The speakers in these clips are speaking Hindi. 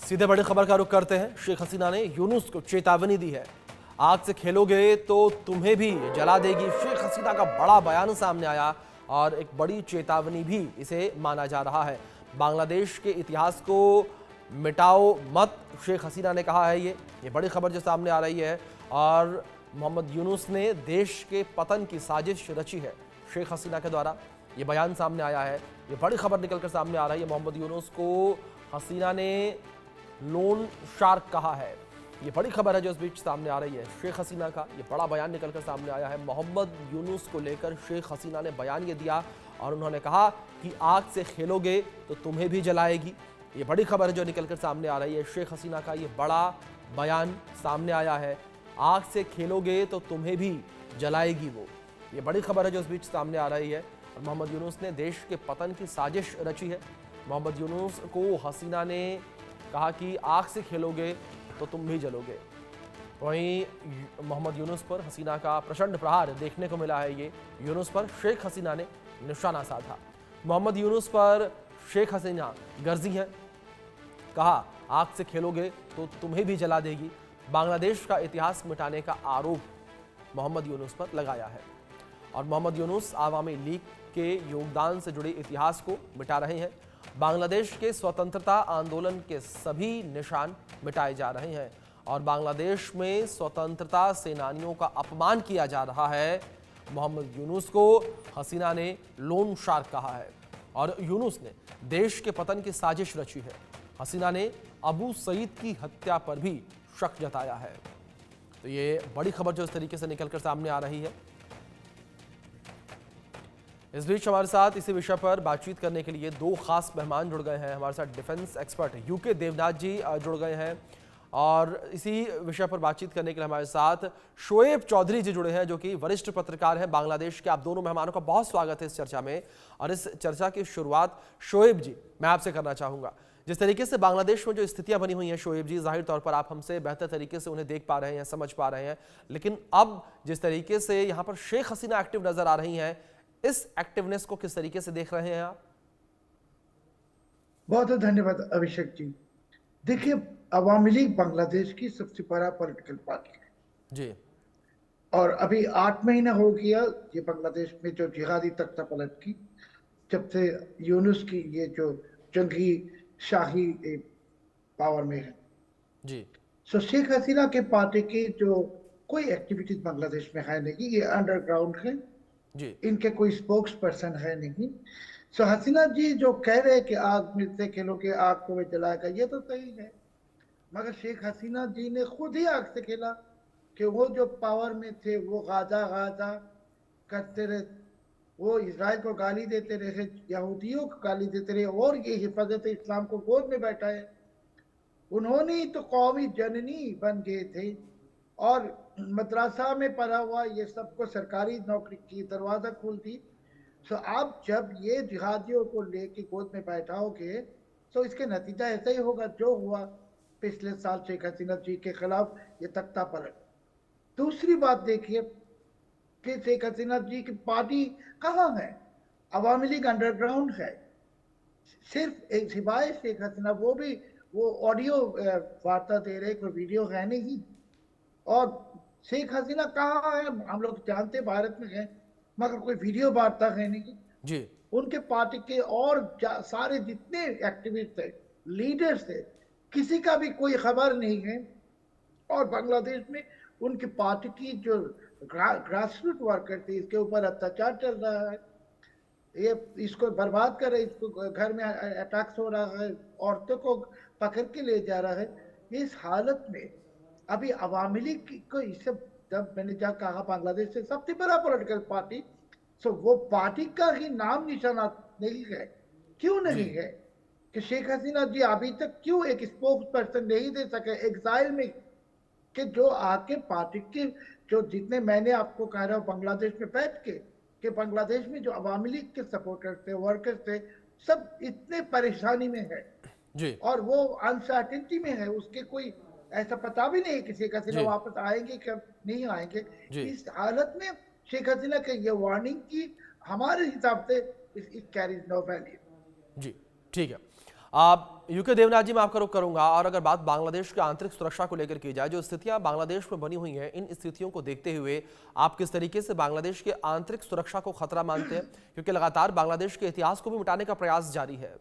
सीधे बड़ी खबर का रुख करते हैं। शेख हसीना ने यूनुस को चेतावनी दी है, आग से खेलोगे तो तुम्हें भी जला देगी। शेख हसीना का बड़ा बयान सामने आया और एक बड़ी चेतावनी भी इसे माना जा रहा है। बांग्लादेश के इतिहास को मिटाओ मत, शेख हसीना ने कहा है। ये बड़ी खबर जो सामने आ रही है। और मोहम्मद यूनुस ने देश के पतन की साजिश रची है शेख हसीना के द्वारा, ये बयान सामने आया है। ये बड़ी खबर निकलकर सामने आ रही है। मोहम्मद यूनुस को हसीना ने लोन शार्क कहा है। ये बड़ी खबर है जो इस बीच सामने आ रही है। शेख हसीना का ये बड़ा बयान निकलकर सामने आया है। मोहम्मद यूनुस को लेकर शेख हसीना ने बयान ये दिया और उन्होंने कहा कि आग से खेलोगे तो तुम्हें भी जलाएगी। ये बड़ी खबर है जो निकलकर सामने आ रही है। शेख हसीना का ये बड़ा बयान सामने आया है, आग से खेलोगे तो तुम्हें भी जलाएगी वो। ये बड़ी खबर है जो इस बीच सामने आ रही है। और मोहम्मद यूनुस ने देश के पतन की साजिश रची है। मोहम्मद यूनुस को हसीना ने कहा कि आग से खेलोगे तो तुम भी जलोगे। वहीं मोहम्मद यूनुस पर हसीना का प्रचंड प्रहार देखने को मिला है। ये यूनुस पर शेख हसीना ने निशाना साधा। मोहम्मद यूनुस पर शेख हसीना गर्जी हैं, कहा आग से खेलोगे तो तुम्हें भी जला देगी। बांग्लादेश का इतिहास मिटाने का आरोप मोहम्मद यूनुस पर लगाया है। और मोहम्मद यूनुस आवामी लीग के योगदान से जुड़े इतिहास को मिटा रहे हैं। बांग्लादेश के स्वतंत्रता आंदोलन के सभी निशान मिटाए जा रहे हैं और बांग्लादेश में स्वतंत्रता सेनानियों का अपमान किया जा रहा है। मोहम्मद यूनुस को हसीना ने लोन शार्क कहा है और यूनुस ने देश के पतन की साजिश रची है। हसीना ने अबू सईद की हत्या पर भी शक जताया है। तो ये बड़ी खबर जो इस तरीके से निकलकर सामने आ रही है। इस बीच हमारे साथ इसी विषय पर बातचीत करने के लिए दो खास मेहमान जुड़ गए हैं। हमारे साथ डिफेंस एक्सपर्ट यूके देवनाथ जी जुड़ गए हैं और इसी विषय पर बातचीत करने के लिए हमारे साथ शोएब चौधरी जी जुड़े हैं, जो कि वरिष्ठ पत्रकार हैं बांग्लादेश के। आप दोनों मेहमानों का बहुत स्वागत है इस चर्चा में। और इस चर्चा की शुरुआत शोएब जी मैं आपसे करना चाहूंगा। जिस तरीके से बांग्लादेश में जो स्थितियां बनी हुई हैं शोएब जी, जाहिर तौर पर आप हमसे बेहतर तरीके से उन्हें देख पा रहे हैं, समझ पा रहे हैं, लेकिन अब जिस तरीके से यहाँ पर शेख हसीना एक्टिव नजर आ रही हैं, इस एक्टिवनेस को किस तरीके से देख रहे हैं आप? बहुत बहुत धन्यवाद अभिषेक जी। देखिए, अवामी लीग बांग्लादेश की सबसे बड़ा पॉलिटिकल पार्टी है जी। और अभी 8 महीना हो गया ये बांग्लादेश में जो जिहादी तख्ता पलट की, जब से यूनुस की ये जो जंगी शाही पावर में है जी। सो शेख हसीना के पार्टी की जो कोई एक्टिविटीज बांग्लादेश में है नहीं, ये अंडरग्राउंड है। जी। इनके कोई स्पोक्स पर्सन है नहीं। सो हसीना जी जो कह रहे हैं कि आग में से खेलोगे आग को में जलाएगा, ये तो सही है, मगर शेख हसीना जी ने खुद ही आग से खेला कि वो जो पावर में थे वो गाजा गाजा करते रहे, वो इजराइल को गाली देते रहे, यहूदियों को गाली देते रहे और ये हिफाजत इस्लाम को गोद में बैठाए। उन्होंने ही तो कौमी जननी बन गए थे और मदरसा में पढ़ा हुआ ये सबको सरकारी नौकरी की दरवाजा खोल दी। सो आप जब ये जिहादियों को लेके गोद में बैठाओगे तो इसके नतीजा ऐसा ही होगा जो हुआ पिछले साल शेख हसीना जी के खिलाफ ये तख्ता पलट। दूसरी बात देखिए कि शेख हसीना जी की पार्टी कहाँ है? अवामी लीग अंडरग्राउंड है। सिर्फ एक सिवाय शेख हसीना, वो भी वो ऑडियो वार्ता दे रहे, कोई वीडियो है नहीं। और शेख हसीना कहाँ है हम लोग जानते भारत में है, मगर कोई वीडियो वार्ता है नहीं जी। उनके पार्टी के। और सारे जितने एक्टिविस्ट थे, लीडर्स थे, किसी का भी कोई खबर नहीं है। और बांग्लादेश में उनकी पार्टी की जो ग्रासरूट वर्कर थे, इसके ऊपर अत्याचार चल रहा है, ये इसको बर्बाद कर रहे, इसको घर में अटैक्स हो रहा है, औरतों को पकड़ के ले जा रहा है। इस हालत में अभी अवामी लीग को इससे, जब मैंने जब कहा बांग्लादेश से सबसे बड़ा पॉलिटिकल पार्टी, सो वो पार्टी का ही नाम निशाना नहीं है। क्यों नहीं है कि शेख हसीना जी अभी तक क्यों एक स्पोक्स पर्सन नहीं दे सके एग्जाइल में, कि जो आके पार्टी के जो जितने, मैंने आपको कह रहा हूँ बांग्लादेश में बैठ के, कि बांग्लादेश में जो अवामी लीग के सपोर्टर्स थे, वर्कर्स थे, सब इतने परेशानी में है जी। और वो अनसर्टेनिटी में है। उसके कोई ऐसा पता भी नहीं कि शेख हसीना वापस आएंगे कब नहीं आएंगे। इस हालत में शेख हसीना के ये वार्निंग की हमारे हिसाब से इट कैरीज नो वैल्यू। जी ठीक है। आप यूके देवनाथ जी, मैं आपका रुख करूंगा। और अगर बात बांग्लादेश की आंतरिक सुरक्षा को लेकर की जाए, जो स्थितियां बांग्लादेश में बनी हुई हैं, इन स्थितियों को देखते हुए आप किस तरीके से बांग्लादेश की आंतरिक सुरक्षा को खतरा मानते हैं, क्योंकि लगातार बांग्लादेश के इतिहास को भी मिटाने का प्रयास जारी है।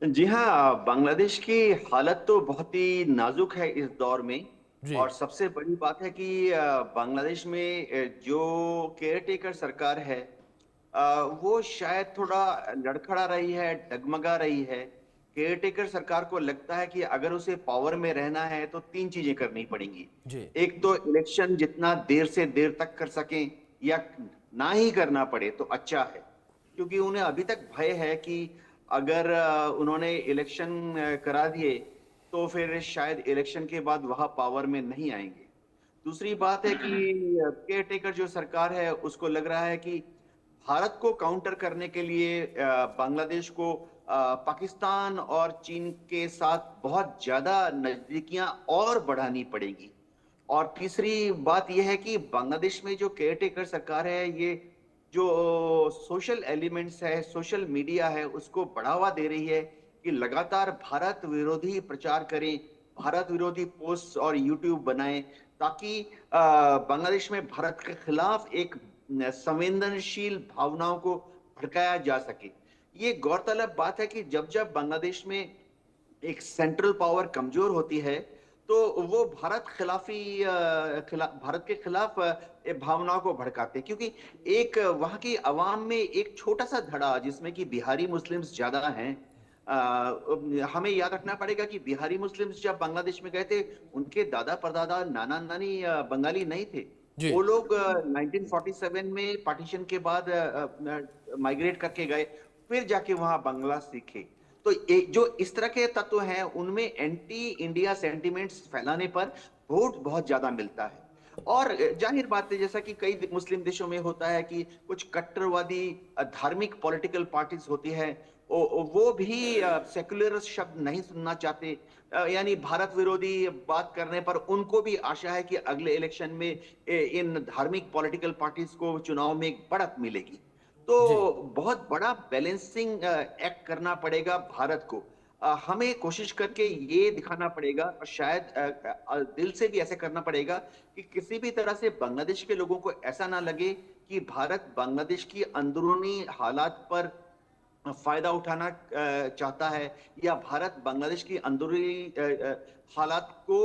जी हाँ, बांग्लादेश की हालत तो बहुत ही नाजुक है इस दौर में। जी। और सबसे बड़ी बात है कि बांग्लादेश में जो केयर टेकर सरकार है, वो शायद थोड़ा लड़खड़ा रही है, डगमगा रही है। केयर टेकर सरकार को लगता है कि अगर उसे पावर में रहना है तो तीन चीजें करनी पड़ेंगी। जी। एक तो इलेक्शन जितना देर से देर तक कर सकें, या ना ही करना पड़े तो अच्छा है, क्योंकि उन्हें अभी तक भय है कि अगर उन्होंने इलेक्शन करा दिए तो फिर शायद इलेक्शन के बाद वह पावर में नहीं आएंगे। दूसरी बात है कि केयर टेकर जो सरकार है उसको लग रहा है कि भारत को काउंटर करने के लिए बांग्लादेश को पाकिस्तान और चीन के साथ बहुत ज्यादा नजदीकियां और बढ़ानी पड़ेगी। और तीसरी बात यह है कि बांग्लादेश में जो केयर टेकर सरकार है, ये जो सोशल एलिमेंट्स है, सोशल मीडिया है, उसको बढ़ावा दे रही है कि लगातार भारत विरोधी प्रचार करें, भारत विरोधी पोस्ट और यूट्यूब बनाएं, ताकि बांग्लादेश में भारत के खिलाफ एक संवेदनशील भावनाओं को भड़काया जा सके। ये गौरतलब बात है कि जब जब बांग्लादेश में एक सेंट्रल पावर कमजोर होती है तो वो भारत के खिलाफ भावनाओं को भड़काते हैं, क्योंकि एक वहां की आवाम में एक छोटा सा धड़ा जिसमें कि बिहारी मुस्लिम्स ज्यादा हैं। हमें याद रखना पड़ेगा कि बिहारी मुस्लिम्स जब बांग्लादेश में गए थे, उनके दादा परदादा नाना नानी बंगाली नहीं थे। जी। वो लोग 1947 में पार्टीशन के बाद माइग्रेट करके गए, फिर जाके वहां बांग्ला सीखे। तो एक जो इस तरह के तत्व हैं, उनमें एंटी इंडिया सेंटिमेंट्स फैलाने पर वोट बहुत ज्यादा मिलता है। और जाहिर बात है, जैसा कि कई मुस्लिम देशों में होता है कि कुछ कट्टरवादी धार्मिक पॉलिटिकल पार्टीज होती है, वो भी सेक्युलर शब्द नहीं सुनना चाहते। यानी भारत विरोधी बात करने पर उनको भी आशा है कि अगले इलेक्शन में इन धार्मिक पॉलिटिकल पार्टीज को चुनाव में एक बढ़त मिलेगी। तो जी। बहुत बड़ा बैलेंसिंग एक्ट करना पड़ेगा भारत को। हमें कोशिश करके ये दिखाना पड़ेगा, और शायद दिल से भी ऐसे करना पड़ेगा कि किसी भी तरह से बांग्लादेश के लोगों को ऐसा ना लगे कि भारत बांग्लादेश की अंदरूनी हालात पर फायदा उठाना चाहता है, या भारत बांग्लादेश की अंदरूनी हालात को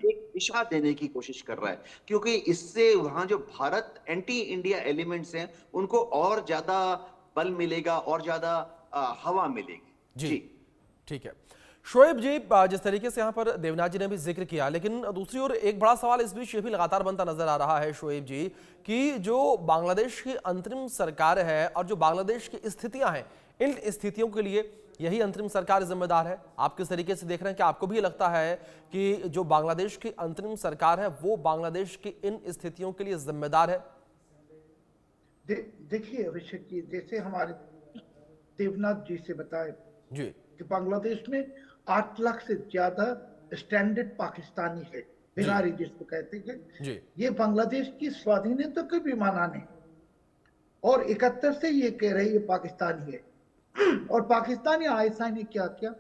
एक दिशा देने की कोशिश कर रहा है। क्योंकि इससे वहां जो भारत एंटी इंडिया एलिमेंट्स हैं, उनको और ज्यादा बल मिलेगा, और ज्यादा हवा मिलेगी। जी। जी। ठीक है। शोएब जी, जिस तरीके से यहाँ पर देवनाथ जी ने भी जिक्र किया, लेकिन दूसरी ओर एक बड़ा सवाल इस बीच ये भी लगातार बनता नजर आ रहा है शोएब जी, कि जो बांग्लादेश की अंतरिम सरकार है और जो बांग्लादेश की स्थितियां हैं, इन स्थितियों के लिए यही अंतरिम सरकार जिम्मेदार है। आप किस तरीके से देख रहे हैं? कि आपको भी लगता है कि जो बांग्लादेश की अंतरिम सरकार है वो बांग्लादेश की इन स्थितियों के लिए जिम्मेदार है? देखिए अभिषेक जी, जैसे हमारे देवनाथ जी से बताए जी। कि बांग्लादेश में 8 लाख से ज्यादा स्टैंडर्ड पाकिस्तानी है, बिहारी जिसको कहते हैं। जी। ये बांग्लादेश की स्वाधीनता को भी माना नहीं, और 71 से ये कह रहे ये पाकिस्तानी है। और पाकिस्तानी आईएसआई ने क्या किया,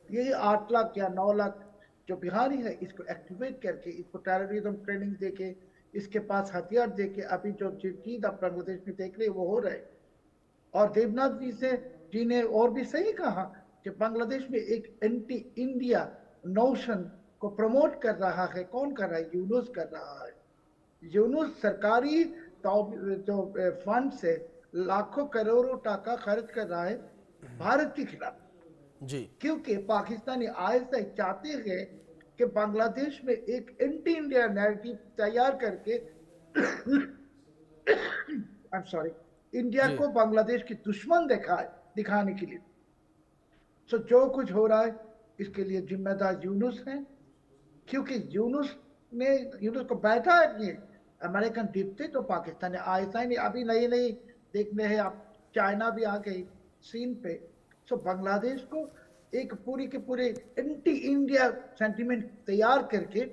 ये 8 लाख या 9 लाख जो बिहारी है, इसको एक्टिवेट करके, इसको टेररिज्म ट्रेनिंग देके, इसके पास हथियार देके, अभी जो चीज आप बांग्लादेश में देख रहे वो हो रहा है। और देवनाथ जी ने और भी सही कहा कि बांग्लादेश में एक एंटी इंडिया नोशन को प्रमोट कर रहा है। कौन कर रहा है? यूनुस कर रहा है। यूनुस सरकारी जो फंड से लाखों करोड़ों टाका खर्च कर रहा है भारत के खिलाफ। जी। क्योंकि पाकिस्तानी आईएसआई चाहते हैं कि बांग्लादेश में एक एंटी इंडिया नैरेटिव तैयार करके आई एम सॉरी, इंडिया जी। को बांग्लादेश की दुश्मन दिखाने के लिए। सो जो कुछ हो रहा है इसके लिए जिम्मेदार यूनुस हैं, क्योंकि यूनुस को बैठा है कि अमेरिकन द्वीप थे, तो पाकिस्तान आईएसआई ने अभी नई नई देखने हैं आप, चाइना भी आ गई सीन पे। सो बांग्लादेश को एक पूरी के पूरे एंटी इंडिया सेंटिमेंट तैयार करके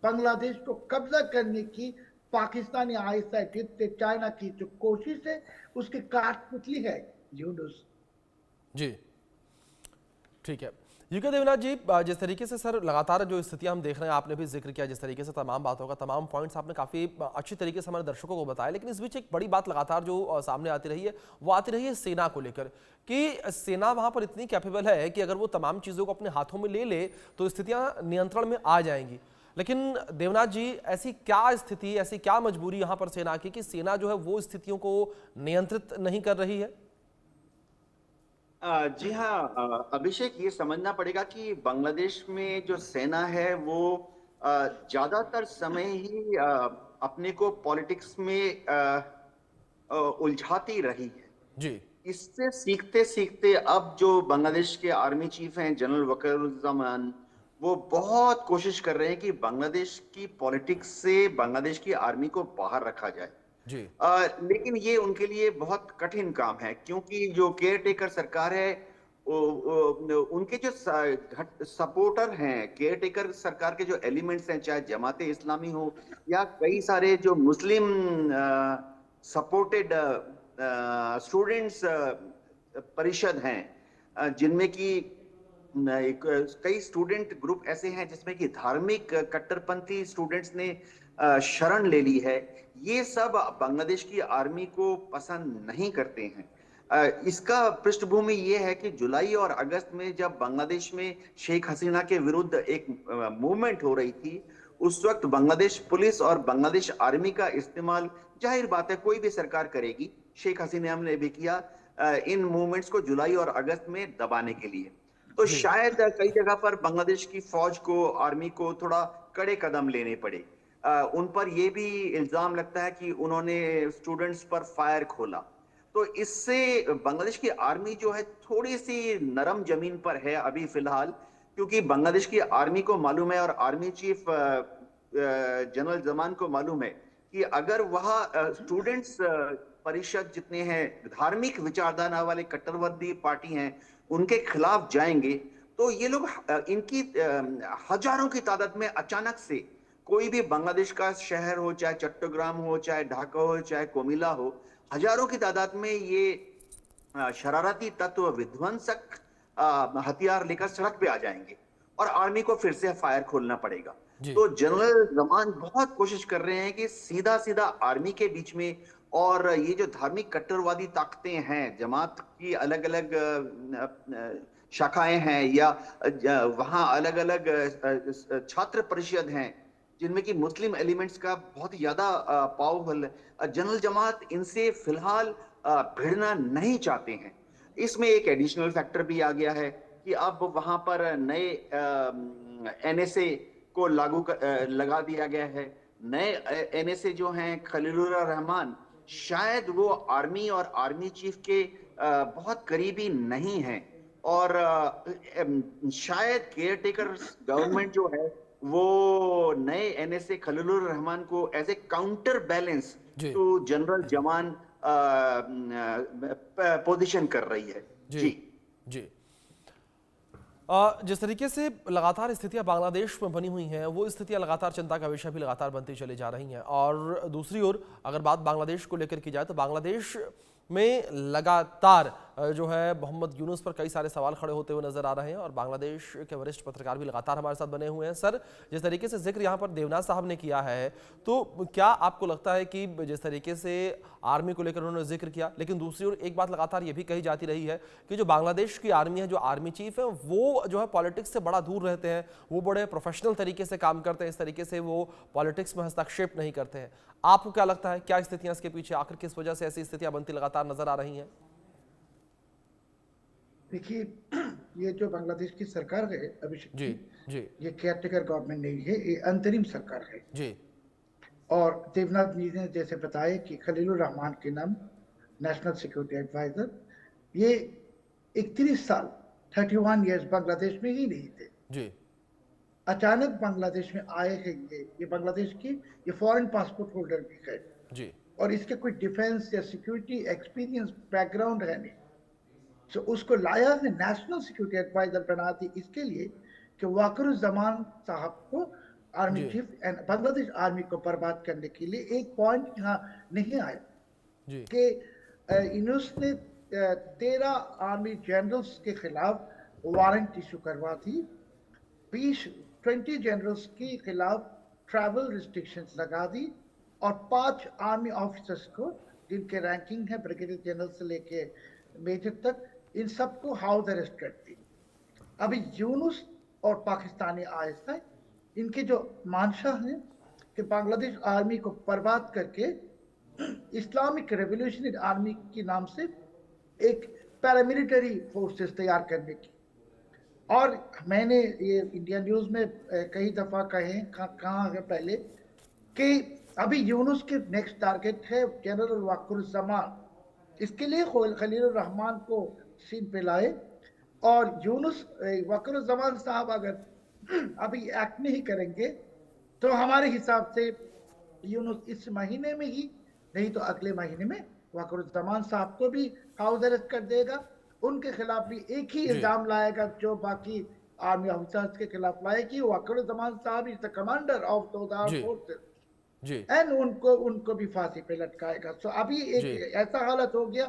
बांग्लादेश को कब्जा करने की पाकिस्तानी आईएसआई, चाइना की जो कोशिश है, उसकी काठपुतली है यूनुस। जी, ठीक है। यूके देवनाथ जी, जिस तरीके से सर लगातार जो स्थितियां हम देख रहे हैं, आपने भी जिक्र किया जिस तरीके से तमाम बातों का, तमाम पॉइंट्स आपने काफ़ी अच्छी तरीके से हमारे दर्शकों को बताया, लेकिन इस बीच एक बड़ी बात लगातार जो सामने आती रही है, वो आती रही है सेना को लेकर कि सेना वहां पर इतनी कैपेबल है कि अगर वो तमाम चीज़ों को अपने हाथों में ले ले तो स्थितियां नियंत्रण में आ जाएंगी। लेकिन देवनाथ जी, ऐसी क्या स्थिति, ऐसी क्या मजबूरी यहाँ पर सेना की कि सेना जो है वो स्थितियों को नियंत्रित नहीं कर रही है? जी हाँ, अभिषेक, ये समझना पड़ेगा कि बांग्लादेश में जो सेना है वो ज्यादातर समय ही अपने को पॉलिटिक्स में उलझाती रही है। जी, इससे सीखते सीखते अब जो बांग्लादेश के आर्मी चीफ हैं जनरल वकरुज्जामान, वो बहुत कोशिश कर रहे हैं कि बांग्लादेश की पॉलिटिक्स से बांग्लादेश की आर्मी को बाहर रखा जाए। जी, लेकिन ये उनके लिए बहुत कठिन काम है, क्योंकि जो केयर टेकर सरकार है, उनके जो सपोर्टर हैं, केयर टेकर सरकार के जो एलिमेंट्स हैं, चाहे जमाते इस्लामी हो या कई सारे जो मुस्लिम सपोर्टेड स्टूडेंट्स परिषद हैं, जिनमें कि कई स्टूडेंट ग्रुप ऐसे हैं जिसमें कि धार्मिक कट्टरपंथी स्टूडेंट्स ने शरण ले ली है। ये सब बांग्लादेश की आर्मी को पसंद नहीं करते हैं। इसका पृष्ठभूमि ये है कि जुलाई और अगस्त में जब बांग्लादेश में शेख हसीना के विरुद्ध एक मूवमेंट हो रही थी, उस वक्त बांग्लादेश पुलिस और बांग्लादेश आर्मी का इस्तेमाल, जाहिर बात है कोई भी सरकार करेगी, शेख हसीना ने भी किया इन मूवमेंट्स को जुलाई और अगस्त में दबाने के लिए। तो जी, शायद कई जगह पर बांग्लादेश की फौज को, आर्मी को थोड़ा कड़े कदम लेने पड़े। उन पर यह भी इल्जाम लगता है कि उन्होंने स्टूडेंट्स पर फायर खोला। तो इससे बांग्लादेश की आर्मी जो है थोड़ी सी नरम जमीन पर है अभी फिलहाल, क्योंकि बांग्लादेश की आर्मी को मालूम है और आर्मी चीफ जनरल जमान को मालूम है कि अगर वह स्टूडेंट्स परिषद जितने हैं, धार्मिक विचारधारा वाले कट्टरवादी पार्टी हैं, उनके खिलाफ जाएंगे तो ये लोग इनकी हजारों की तादाद में अचानक से कोई भी बांग्लादेश का शहर हो, चाहे चट्टग्राम हो, चाहे ढाका हो, चाहे कोमिला हो, हजारों की तादाद में ये शरारती तत्व, विध्वंसक हथियार लेकर सड़क पे आ जाएंगे और आर्मी को फिर से फायर खोलना पड़ेगा। जी, तो जनरल जमान बहुत कोशिश कर रहे हैं कि सीधा सीधा आर्मी के बीच में और ये जो धार्मिक कट्टरवादी ताकतें हैं, जमात की अलग अलग शाखाएं हैं या वहां अलग अलग छात्र परिषद हैं जिनमें कि मुस्लिम एलिमेंट्स का बहुत ज्यादा पावरफुल, जनरल जमात इनसे फिलहाल भिड़ना नहीं चाहते हैं। इसमें एक एडिशनल फैक्टर भी आ गया है कि अब वहां पर नए एनएसए को लगा दिया गया है। नए एनएसए जो हैं खलीलुर रहमान, शायद वो आर्मी और आर्मी चीफ के बहुत करीबी नहीं हैं और शायद केयर टेकर गवर्नमेंट जो है वो नए एनएसए खलीलुर रहमान को एज ए काउंटर बैलेंस जी, टू जनरल जमान पोजीशन कर रही है। जी, जी जी। जिस तरीके से लगातार स्थितियां बांग्लादेश में बनी हुई हैं, वो स्थितियां लगातार चिंता का विषय भी लगातार बनती चली जा रही हैं। और दूसरी ओर अगर बात बांग्लादेश को लेकर की जाए तो बांग्लादेश में लगातार जो है मोहम्मद यूनुस पर कई सारे सवाल खड़े होते हुए नजर आ रहे हैं और बांग्लादेश के वरिष्ठ पत्रकार भी लगातार हमारे साथ बने हुए हैं। सर, जिस तरीके से जिक्र यहाँ पर देवनाथ साहब ने किया है, तो क्या आपको लगता है कि जिस तरीके से आर्मी को लेकर उन्होंने जिक्र किया, लेकिन दूसरी ओर एक बात लगातार ये भी कही जाती रही है कि जो बांग्लादेश की आर्मी है, जो आर्मी चीफ है, वो जो है पॉलिटिक्स से बड़ा दूर रहते हैं, वो बड़े प्रोफेशनल तरीके से काम करते हैं, इस तरीके से वो पॉलिटिक्स में हस्तक्षेप नहीं करते हैं। आपको क्या लगता है, क्या स्थितियां इसके पीछे, आखिर किस वजह से ऐसी स्थितियां बनती लगातार नजर आ रही हैं? देखिए, ये जो बांग्लादेश की सरकार है अभिषेक जी, जी, जी, ये केयरटेकर गवर्नमेंट नहीं है, ये अंतरिम सरकार है। जी, और देवनाथ जी ने जैसे बताया कि खलीलुर रहमान के नाम नेशनल सिक्योरिटी एडवाइजर, ये 31 साल 31 ईयर्स बांग्लादेश में ही नहीं थे। जी, अचानक बांग्लादेश में आए हैं ये बांग्लादेश की ये फॉरेन पासपोर्ट होल्डर भी है जी, और इसके कोई डिफेंस या सिक्योरिटी एक्सपीरियंस बैकग्राउंड है नहीं। तो उसको लाया है नेशनल सिक्योरिटी एडवाइजर बना दी इसके लिए कि वाकरुज्जमान साहब को आर्मी जी, चीफ एंड बांग्लादेश आर्मी को बर्बाद करने के लिए। एक पॉइंट यहाँ नहीं आया जी, कि यूनुस ने 13 आर्मी जनरल्स के खिलाफ वारंट इशू करवा थी, 20 जनरल्स के खिलाफ ट्रैवल रिस्ट्रिक्शंस लगा दी और 5 आर्मी ऑफिसर्स को जिनके रैंकिंग है ब्रिगेडियर जनरल से लेके मेजर तक, इन सबको हाउस अरेस्ट कर दी। अभी यूनुस और पाकिस्तानी आईएसआई इनके जो मानसा है कि बांग्लादेश आर्मी को बर्बाद करके इस्लामिक रेवोल्यूशनरी आर्मी के नाम से एक पैरामिलिटरी फोर्सेस तैयार करने की। और मैंने ये इंडिया न्यूज में कई दफा कहा है पहले कि अभी यूनुस के नेक्स्ट टारगेट है जनरल वक़ारुज़्ज़मान। इसके लिए खलील रहमान को सीन पे लाए और यूनुस वक़ारुज़्ज़मान साहब अगर अभी एक्ट नहीं करेंगे तो हमारे हिसाब से यूनुस इस महीने में ही, नहीं तो अगले महीने में वक़ारुज़्ज़मान साहब को भी हाउस अरेस्ट कर देगा। उनके खिलाफ भी एक ही इल्जाम लाएगा जो बाकी आर्मी ऑफिसर्स के खिलाफ लाए कि वक़ारुज़्ज़मान साहब is the commander of those armed forces and उनको भी फांसी पे लटकाएगा। सो अभी एक ऐसा हालत हो गया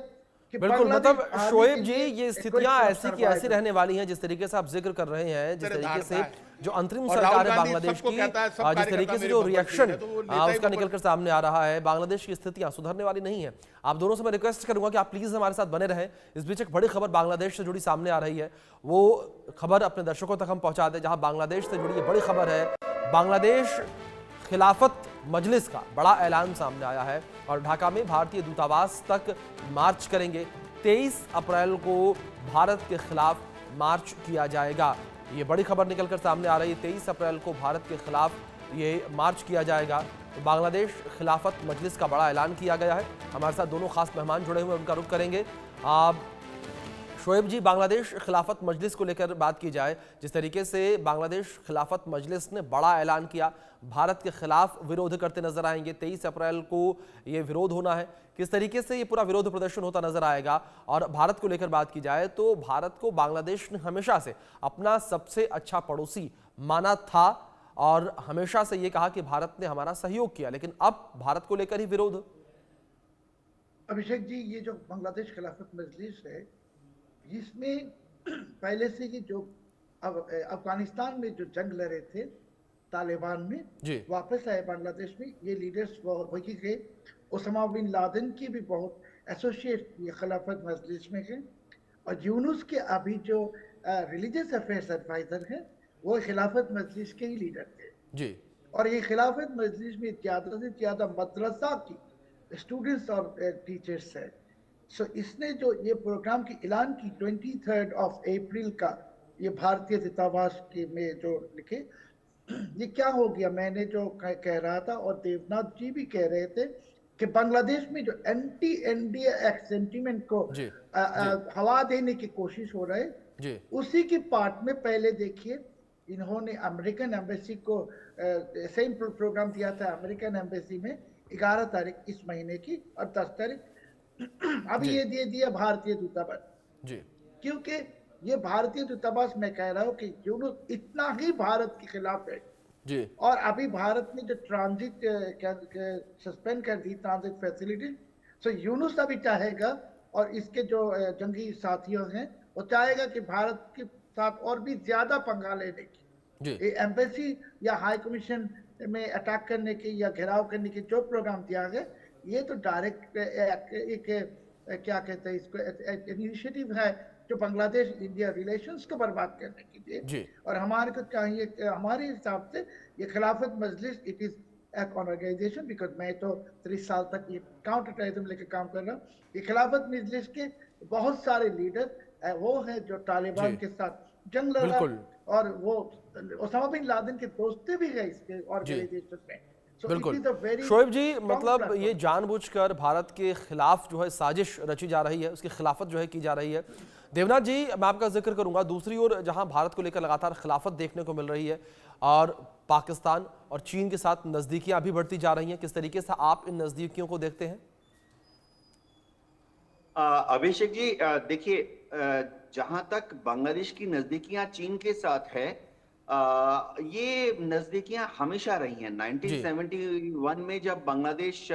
कि बिल्कुल, मतलब शोएब जी ये स्थितियां ऐसी की ऐसी रहने वाली हैं जिस तरीके से आप जिक्र कर रहे हैं, जिस तरीके से जो अंतरिम सरकार है बांग्लादेश की, जिस तरीके से जो रिएक्शन उसका निकलकर सामने आ रहा है, बांग्लादेश की स्थितियां सुधरने वाली नहीं है। आप दोनों से मैं रिक्वेस्ट करूंगा कि आप प्लीज हमारे साथ बने रहें। इस बीच एक बड़ी खबर बांग्लादेश से जुड़ी सामने आ रही है, वो खबर अपने दर्शकों तक हम पहुंचा दें। जहां बांग्लादेश से जुड़ी ये बड़ी खबर है, बांग्लादेश खिलाफत मजलिस का बड़ा ऐलान सामने आया है और ढाका में भारतीय दूतावास तक मार्च करेंगे। 23 अप्रैल को भारत के खिलाफ मार्च किया जाएगा। ये बड़ी खबर निकलकर सामने आ रही है, 23 अप्रैल को भारत के खिलाफ ये मार्च किया जाएगा। तो बांग्लादेश खिलाफत मजलिस का बड़ा ऐलान किया गया है। हमारे साथ दोनों खास मेहमान जुड़े हुए हैं, उनका रुख करेंगे। शोएब जी, बांग्लादेश खिलाफत मजलिस को लेकर बात की जाए, जिस तरीके से बांग्लादेश खिलाफत मजलिस ने बड़ा ऐलान किया, भारत के खिलाफ विरोध करते नजर आएंगे। 23 अप्रैल को ये विरोध होना है, किस तरीके से ये पूरा विरोध प्रदर्शन होता नजर आएगा? और भारत को लेकर बात की जाए तो भारत को बांग्लादेश ने हमेशा से अपना सबसे अच्छा पड़ोसी माना था और हमेशा से ये कहा कि भारत ने हमारा सहयोग किया, लेकिन अब भारत को लेकर ही विरोध। अभिषेक जी, ये जो बांग्लादेश खिलाफत मजलिस है, इसमें पहले से ही जो अफगानिस्तान में जो जंग लड़े थे तालिबान में, वापस आए बांग्लादेश में, ये लीडर्स वही गए। ओसामा बिन लादेन की भी बहुत एसोसिएट ये खिलाफत मजलिस में है और यूनुस के अभी जो रिलीजियस अफेयर्स एडवाइजर हैं वो खिलाफत मजलिस के ही लीडर थे जी। और ये खिलाफत मजलिस में ज़्यादा से ज़्यादा मदरसा की स्टूडेंट्स और टीचर्स है। सो इसने जो ये प्रोग्राम की ऐलान की 23 अप्रैल का, ये भारतीय दूतावास के में जो लिखे, ये क्या हो गया? मैंने जो कह रहा था और देवनाथ जी भी कह रहे थे कि बांग्लादेश में जो एंटी इंडिया एक्ट सेंटीमेंट को हवा देने की कोशिश हो रहा है, उसी की पार्ट में पहले देखिए इन्होंने अमेरिकन एम्बेसी को सेम प्रोग्राम दिया था अमेरिकन एम्बेसी में 11 तारीख इस महीने की और 10 तारीख अभी ये दे दिया भारतीय दूतावास जी। क्योंकि ये भारतीय दूतावास, मैं कह रहा हूँ कि यूनुस इतना ही भारत के खिलाफ है जी। और अभी भारत ने जो ट्रांजिट सस्पेंड कर दी, ट्रांजिट फैसिलिटी, सो यूनुस अभी चाहेगा और इसके जो जंगी साथियों हैं वो चाहेगा कि भारत के साथ और भी ज्यादा पंगा लेने की, एम्बेसी या हाई कमीशन में अटैक करने की या घेराव करने की जो प्रोग्राम दिया गया, ये तो डायरेक्ट एक क्या कहते हैं इसको, इनिशिएटिव है जो बांग्लादेश इंडिया रिलेशंस को बर्बाद करने के लिए। और हमारे को चाहिए, हमारे हिसाब से ये खिलाफत मजलिस इट इज एक ऑर्गेनाइजेशन, बिकॉज मैं तो 30 साल तक ये काउंटर टेररिज्म लेकर काम कर रहा हूँ। ये खिलाफत मजलिस के बहुत सारे लीडर वो है जो तालिबान के साथ जंग लड़ा और वो ओसामा बिन लादेन के दोस्त भी गए इसके ऑर्गेनाइजेशन में। बिल्कुल शोएब जी, मतलब ये जानबूझकर भारत के खिलाफ जो है साजिश रची जा रही है, उसकी खिलाफत जो है की जा रही है। देवनाथ जी, मैं आपका जिक्र करूंगा, दूसरी ओर जहां भारत को लेकर लगातार खिलाफत देखने को मिल रही है और पाकिस्तान और चीन के साथ नजदीकियां भी बढ़ती जा रही हैं, किस तरीके से आप इन नजदीकियों को देखते हैं? अभिषेक जी, देखिए, जहां तक बांग्लादेश की नजदीकियां चीन के साथ है, ये नजदीकियां हमेशा रही हैं। 1971 में जब बांग्लादेश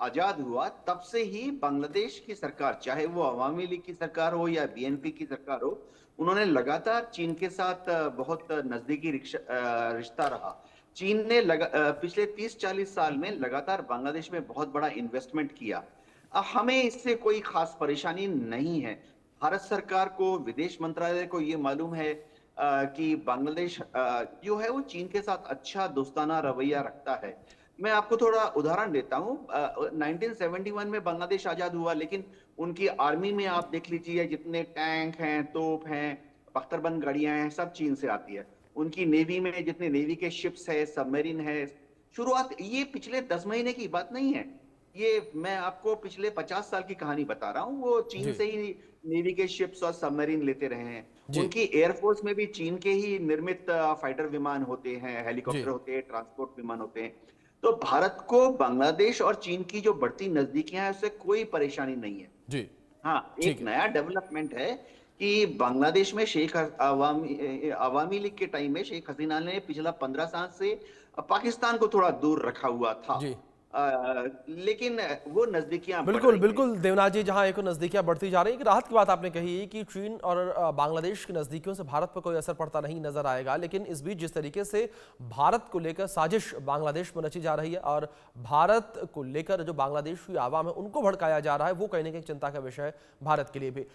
आजाद हुआ तब से ही बांग्लादेश की सरकार, चाहे वो अवामी लीग की सरकार हो या बीएनपी की सरकार हो, उन्होंने लगातार चीन के साथ बहुत नजदीकी रिश्ता रहा। चीन ने पिछले 30-40 साल में लगातार बांग्लादेश में बहुत बड़ा इन्वेस्टमेंट किया। हमें इससे कोई खास परेशानी नहीं है। भारत सरकार को, विदेश मंत्रालय को ये मालूम है कि बांग्लादेश जो है वो चीन के साथ अच्छा दोस्ताना रवैया रखता है। मैं आपको थोड़ा उदाहरण देता हूँ। 1971 में बांग्लादेश आजाद हुआ, लेकिन उनकी आर्मी में आप देख लीजिए जितने टैंक हैं, तोप हैं, बख्तरबंद गाड़ियां हैं, सब चीन से आती है। उनकी नेवी में जितने नेवी के शिप्स है, सबमरीन है, शुरुआत ये पिछले 10 महीने की बात नहीं है। ये मैं आपको पिछले 50 साल की कहानी बता रहा हूँ। वो चीन से ही नेवी के शिप्स और सबमरीन लेते रहे हैं। उनकी एयरफोर्स में भी चीन के ही निर्मित फाइटर विमान होते हैं, हेलीकॉप्टर होते हैं, ट्रांसपोर्ट विमान होते हैं। तो भारत को बांग्लादेश और चीन की जो बढ़ती नजदीकियां हैं उससे कोई परेशानी नहीं है जी। हाँ, एक नया डेवलपमेंट है कि बांग्लादेश में अवामी लीग के टाइम में शेख हसीना ने पिछला 15 साल से पाकिस्तान को थोड़ा दूर रखा हुआ था। जी। लेकिन वो नजदीकियां बिल्कुल बिल्कुल देवनाथ जी, जहां एक नजदीकियां बढ़ती जा रही है। एक राहत की बात आपने कही कि चीन और बांग्लादेश की नजदीकियों से भारत पर कोई असर पड़ता नहीं नजर आएगा, लेकिन इस बीच जिस तरीके से भारत को लेकर साजिश बांग्लादेश में रची जा रही है और भारत को लेकर जो बांग्लादेश की आवाम है उनको भड़काया जा रहा है, वो कहीं ना कहीं चिंता का विषय है भारत के लिए भी।